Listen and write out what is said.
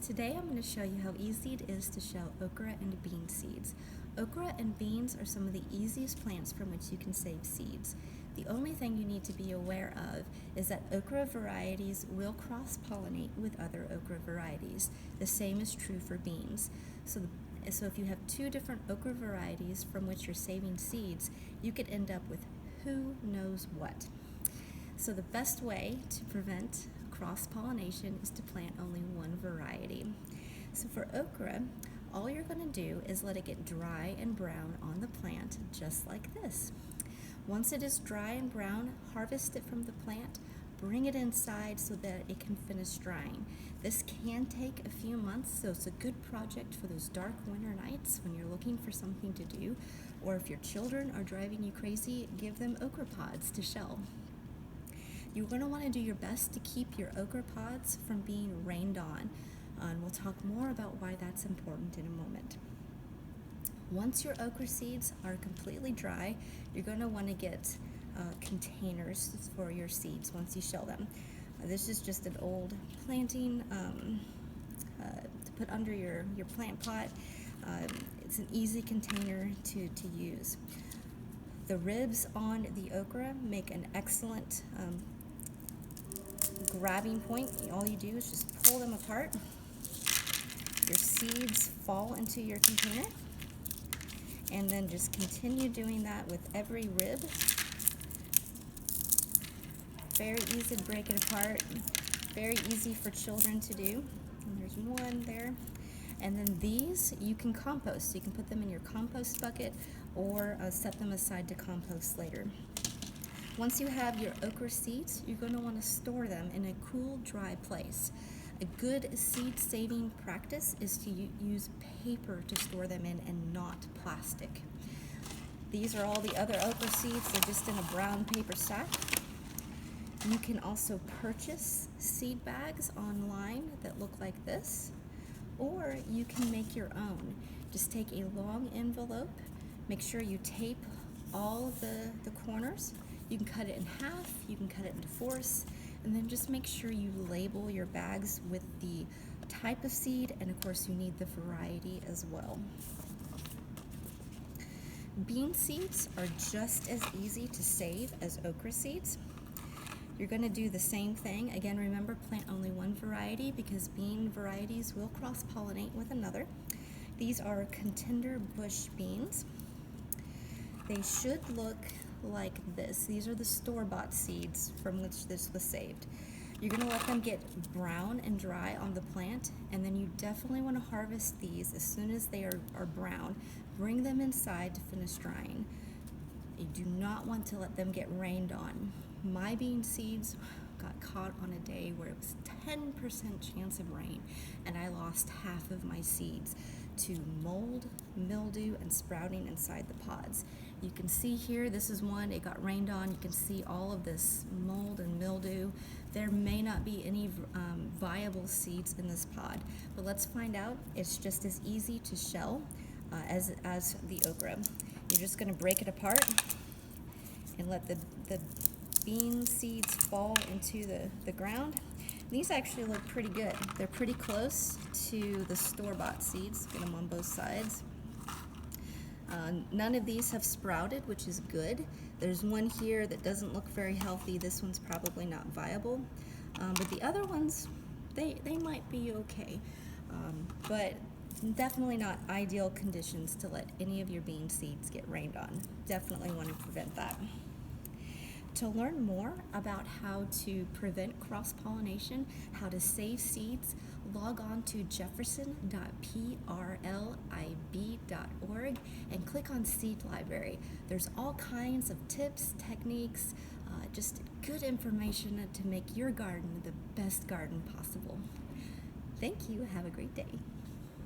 Today I'm going to show you how easy it is to shell okra and bean seeds. Okra and beans are some of the easiest plants from which you can save seeds. The only thing you need to be aware of is that okra varieties will cross-pollinate with other okra varieties. The same is true for beans. So if you have two different okra varieties from which you're saving seeds, you could end up with who knows what. So the best way to prevent cross-pollination is to plant only one variety. So for okra, all you're going to do is let it get dry and brown on the plant, just like this. Once it is dry and brown, harvest it from the plant, bring it inside so that it can finish drying. This can take a few months, so it's a good project for those dark winter nights when you're looking for something to do, or if your children are driving you crazy, give them okra pods to shell. You're going to want to do your best to keep your okra pods from being rained on, and we'll talk more about why that's important in a moment. Once your okra seeds are completely dry, you're going to want to get containers for your seeds once you shell them. This is just an old planting to put under your plant pot. It's an easy container to use. The ribs on the okra make an excellent grabbing point. All you do is just pull them apart. Your seeds fall into your container, and then just continue doing that with every rib. Very easy to break it apart, very easy for children to do. And there's one there. And then these you can compost. You can put them in your compost bucket or set them aside to compost later. Once you have your okra seeds, you're going to want to store them in a cool, dry place. A good seed saving practice is to use paper to store them in and not plastic. These are all the other okra seeds. They're just in a brown paper sack. You can also purchase seed bags online that look like this, or you can make your own. Just take a long envelope, make sure you tape all of the corners. You can cut it in half, you can cut it into fourths, and then just make sure you label your bags with the type of seed, and of course you need the variety as well. Bean seeds are just as easy to save as okra seeds. You're going to do the same thing. Again, remember, plant only one variety because bean varieties will cross-pollinate with another. These are contender bush beans. They should look like this. These are the store-bought seeds from which this was saved. You're going to let them get brown and dry on the plant, and then you definitely want to harvest these as soon as they are brown. Bring them inside to finish drying. You do not want to let them get rained on. My bean seeds got caught on a day where it was 10% chance of rain, and I lost half of my seeds to mold, mildew, and sprouting inside the pods. You can see here, this is one, it got rained on. You can see all of this mold and mildew. There may not be any viable seeds in this pod, but let's find out. It's just as easy to shell as the okra. You're just going to break it apart and let the bean seeds fall into the ground. These actually look pretty good. They're pretty close to the store-bought seeds. Get them on both sides. None of these have sprouted, which is good. There's one here that doesn't look very healthy. This one's probably not viable. But the other ones, they might be okay. But definitely not ideal conditions to let any of your bean seeds get rained on. Definitely want to prevent that. To learn more about how to prevent cross-pollination, how to save seeds, log on to jefferson.prlib.org and click on Seed Library. There's all kinds of tips, techniques, just good information to make your garden the best garden possible. Thank you. Have a great day.